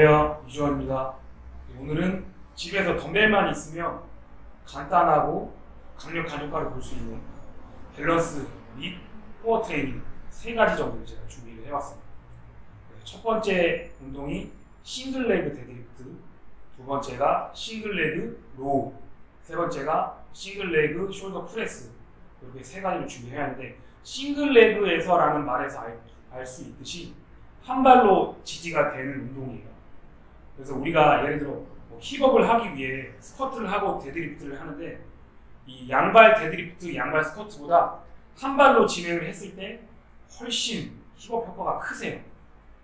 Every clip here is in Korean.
안녕하세요. 이주원입니다. 오늘은 집에서 덤벨만 있으면 간단하고 강력한 효과를 볼 수 있는 밸런스 및 코어 트레이닝 3가지 정도를 제가 준비를 해왔습니다. 첫 번째 운동이 싱글 레그 데드리프트, 두 번째가 싱글 레그 로우, 세 번째가 싱글 레그 숄더 프레스, 이렇게 3가지를 준비해야 하는데, 싱글 레그에서라는 말에서 알 수 있듯이 한 발로 지지가 되는 운동이에요. 그래서 우리가 예를 들어 힙업을 하기 위해 스쿼트를 하고 데드리프트를 하는데, 이 양발 데드리프트, 양발 스쿼트보다 한 발로 진행을 했을 때 훨씬 힙업 효과가 크세요.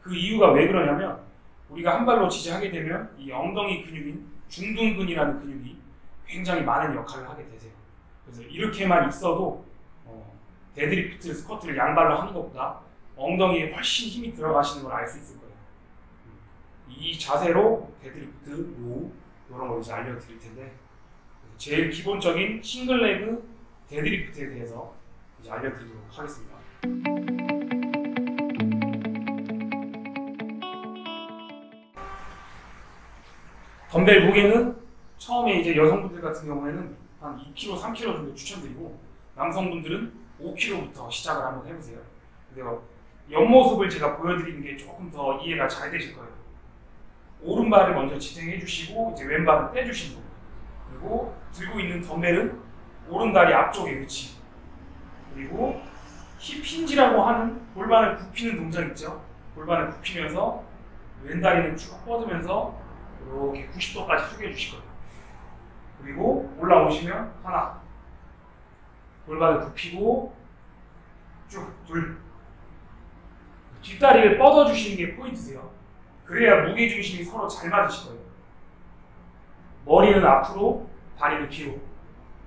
그 이유가 왜 그러냐면, 우리가 한 발로 지지하게 되면 이 엉덩이 근육인 중둔근이라는 근육이 굉장히 많은 역할을 하게 되세요. 그래서 이렇게만 있어도 데드리프트, 스쿼트를 양발로 하는 것보다 엉덩이에 훨씬 힘이 들어가시는 걸 알 수 있을 거예요. 이 자세로 데드리프트, 로우 이런 걸 이제 알려드릴 텐데, 제일 기본적인 싱글 레그 데드리프트에 대해서 이제 알려드리도록 하겠습니다. 덤벨 무게는 처음에 이제 여성분들 같은 경우에는 한 2kg, 3kg 정도 추천드리고, 남성분들은 5kg부터 시작을 한번 해보세요. 근데 옆모습을 제가 보여드리는 게 조금 더 이해가 잘 되실 거예요. 오른발을 먼저 지탱해 주시고, 이제 왼발은 떼주시는 거예요. 그리고 들고 있는 덤벨은 오른다리 앞쪽에 위치, 그리고 힙 힌지라고 하는 골반을 굽히는 동작 있죠. 골반을 굽히면서 왼다리는 쭉 뻗으면서 이렇게 90도까지 숙여 주실 거예요. 그리고 올라오시면 하나, 골반을 굽히고 쭉 둘, 뒷다리를 뻗어주시는 게 포인트세요. 그래야 무게중심이 서로 잘 맞으실 거예요. 머리는 앞으로, 다리는 뒤로.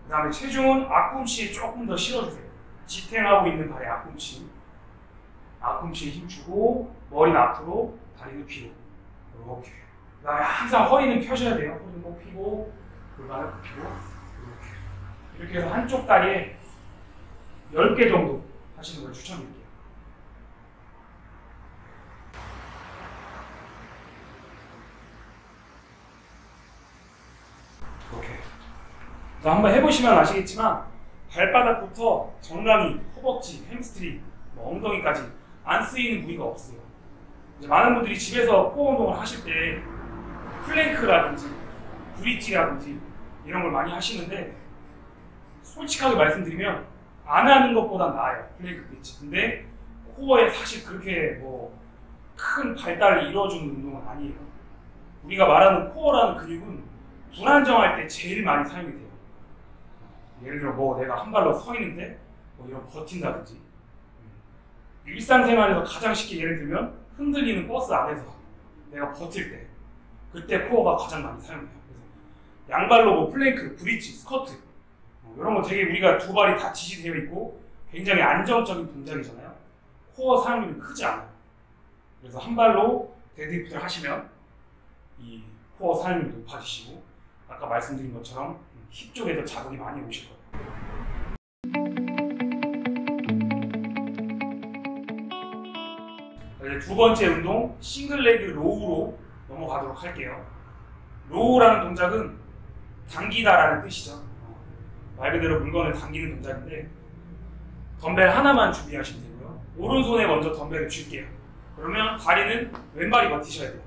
그 다음에 체중은 앞꿈치에 조금 더 실어주세요. 지탱하고 있는 발의 앞꿈치. 앞꿈치에 힘주고, 머리는 앞으로, 다리는 뒤로. 이렇게. 그 다음에 항상 허리는 펴셔야 돼요. 허리는 꼭 펴고, 골반을 굽히고, 이렇게. 이렇게 해서 한쪽 다리에 10개 정도 하시는 걸 추천드릴게요. 이렇게. 한번 해보시면 아시겠지만, 발바닥부터 정강이, 허벅지, 햄스트링, 엉덩이까지 안 쓰이는 부위가 없으세요. 이제 많은 분들이 집에서 코어 운동을 하실 때 플랭크라든지 브릿지라든지 이런 걸 많이 하시는데, 솔직하게 말씀드리면 안 하는 것보다 나아요. 플랭크, 브릿지. 근데 코어에 사실 그렇게 큰 발달을 이루어주는 운동은 아니에요. 우리가 말하는 코어라는 근육은 불안정할 때 제일 많이 사용이 돼요. 예를 들어 내가 한 발로 서 있는데 이런 버틴다든지, 일상생활에서 가장 쉽게 예를 들면 흔들리는 버스 안에서 내가 버틸 때, 그때 코어가 가장 많이 사용돼요. 그래서 양발로 플랭크, 브릿지, 스쿼트 이런 거 되게 우리가 두 발이 다 지지되어 있고 굉장히 안정적인 동작이잖아요. 코어 사용률이 크지 않아요. 그래서 한 발로 데드리프트를 하시면 이 코어 사용률이 높아지시고, 아까 말씀드린 것처럼 힙 쪽에도 자극이 많이 오실 거예요. 이제 두 번째 운동, 싱글 레그 로우로 넘어가도록 할게요. 로우라는 동작은 당기다라는 뜻이죠. 말 그대로 물건을 당기는 동작인데, 덤벨 하나만 준비하시면 되고요. 오른손에 먼저 덤벨을 쥘게요. 그러면 다리는 왼발이 버티셔야 돼요.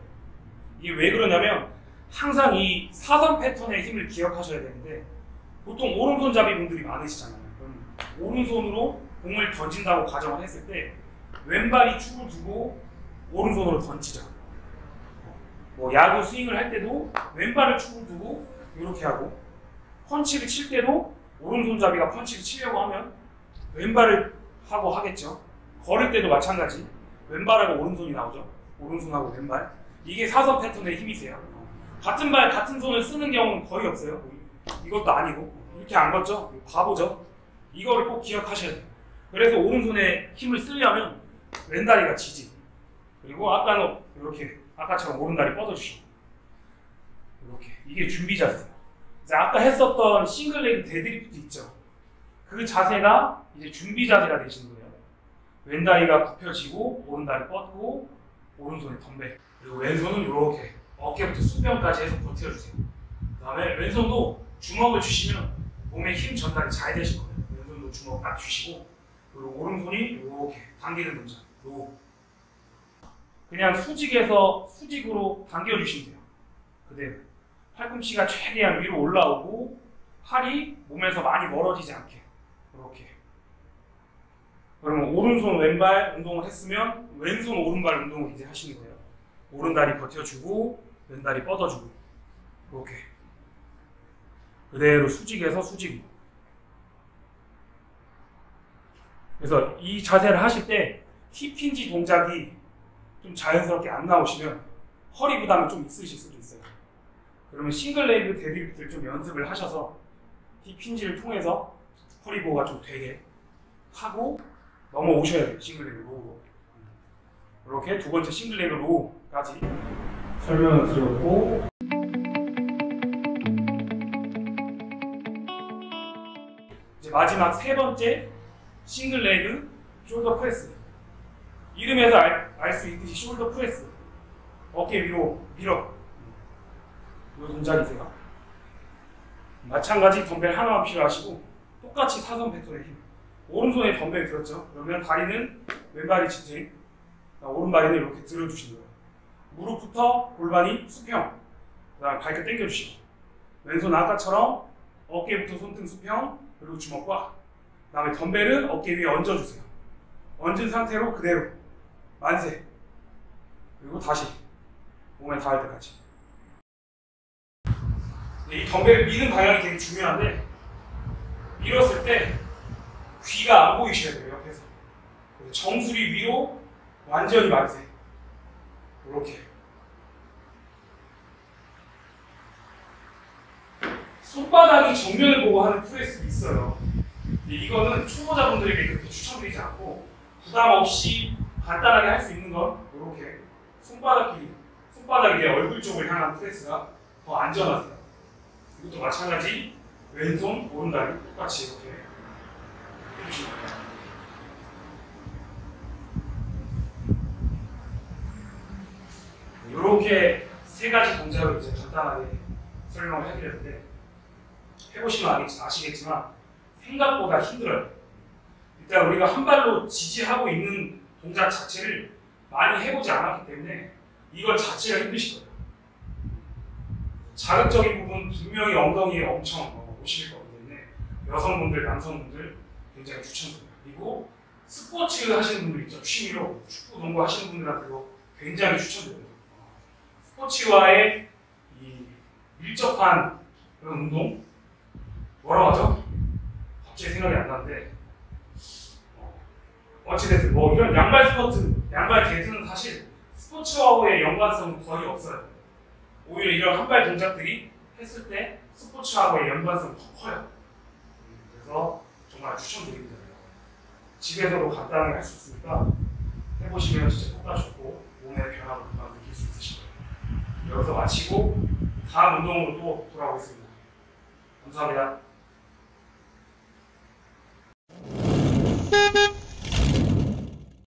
이게 왜 그러냐면, 항상 이 사선 패턴의 힘을 기억하셔야 되는데, 보통 오른손잡이 분들이 많으시잖아요. 그럼 오른손으로 공을 던진다고 가정을 했을 때 왼발이 축을 두고 오른손으로 던지죠. 야구 스윙을 할 때도 왼발을 축을 두고 이렇게 하고, 펀치를 칠 때도 오른손잡이가 펀치를 치려고 하면 왼발을 하고 하겠죠. 걸을 때도 마찬가지. 왼발하고 오른손이 나오죠. 오른손하고 왼발. 이게 사선 패턴의 힘이세요. 같은 발, 같은 손을 쓰는 경우는 거의 없어요. 이것도 아니고. 이렇게 안 걷죠? 바보죠? 이거를 꼭 기억하셔야 돼요. 그래서 오른손에 힘을 쓰려면 왼다리가 지지. 그리고 아까는 이렇게, 아까처럼 오른다리 뻗어주시고. 이렇게. 이게 준비 자세예요. 아까 했었던 싱글 레그 데드리프트 있죠? 그 자세가 이제 준비 자세가 되시는 거예요. 왼다리가 굽혀지고, 오른다리 뻗고, 오른손에 덤벨, 그리고 왼손은 이렇게 어깨부터 수평까지 해서 버텨주세요. 그 다음에 왼손도 주먹을 주시면 몸에 힘 전달이 잘 되실 거예요. 왼손도 주먹 딱 주시고, 그리고 오른손이 이렇게 당기는 동작, 로우. 그냥 수직에서 수직으로 당겨주시면 돼요. 그대로. 팔꿈치가 최대한 위로 올라오고 팔이 몸에서 많이 멀어지지 않게 이렇게. 그러면 오른손 왼발 운동을 했으면 왼손 오른발 운동을 이제 하시는 거예요. 오른다리 버텨주고 왼다리 뻗어주고 이렇게. 그대로 수직에서 수직으로. 그래서 이 자세를 하실 때 힙힌지 동작이 좀 자연스럽게 안 나오시면 허리 부담이 좀 있으실 수도 있어요. 그러면 싱글레그 데드리프트를 좀 연습을 하셔서 힙힌지를 통해서 허리보호가 좀 되게 하고 넘어오셔야 돼요. 싱글레그 로우로. 이렇게 두 번째 싱글레그 로우까지 설명을 드렸고, 이제 마지막 세 번째 싱글레그 숄더 프레스. 이름에서 알 수 있듯이 숄더 프레스. 어깨 위로 밀어. 이 동작이세요. 마찬가지 덤벨 하나만 필요하시고 똑같이 사선 패턴의 힘. 오른손에 덤벨 들었죠? 그러면 다리는 왼발이 지탱, 오른발이는 이렇게 들어주시는 거예요. 무릎부터 골반이 수평, 그다음 발끝 당겨주시고, 왼손 아까처럼 어깨부터 손등 수평, 그리고 주먹 꽉. 그다음에 덤벨은 어깨 위에 얹어주세요. 얹은 상태로 그대로 만세. 그리고 다시 몸에 닿을 때까지. 이 덤벨을 미는 방향이 되게 중요한데, 밀었을 때 귀가 안 보이셔야 돼요. 옆에서 정수리 위로 완전히 만세. 이렇게. 손바닥이 정면을 보고 하는 프레스도 있어요. 근데 이거는 초보자분들에게 그렇게 추천드리지 않고 부담 없이 간단하게 할 수 있는 건 이렇게 손바닥이 내 얼굴 쪽을 향한 프레스가 더 안전하세요. 이것도 마찬가지 왼손, 오른다리 똑같이 이렇게 해주시면 돼요. 이렇게 세 가지 동작을 이제 간단하게 설명을 해드렸는데, 해보시면 아시겠지만 생각보다 힘들어요. 일단 우리가 한 발로 지지하고 있는 동작 자체를 많이 해보지 않았기 때문에 이것 자체가 힘드실 거예요. 자극적인 부분 분명히 엉덩이에 엄청 오실 거기 때문에 여성분들, 남성분들 굉장히 추천드립니다. 그리고 스포츠 하시는 분들 있죠. 취미로 축구, 농구 하시는 분들한테도 굉장히 추천드립니다. 스포츠와의 이 밀접한 그런 운동, 뭐라고 하죠? 갑자기 생각이 안 나는데, 어찌됐든 뭐 이런 양발 스쿼트, 양발 데드는 사실 스포츠와의 연관성은 거의 없어요. 오히려 이런 한발 동작들이 했을 때 스포츠하고의 연관성이 더 커요. 그래서 정말 추천드립니다. 집에서도 간단하게 할 수 있으니까 해보시면 진짜 효과 좋고 몸의 변화도 금방 느낄 수 있으실 거예요. 여기서 마치고 다음 운동으로 또 돌아오겠습니다. 감사합니다.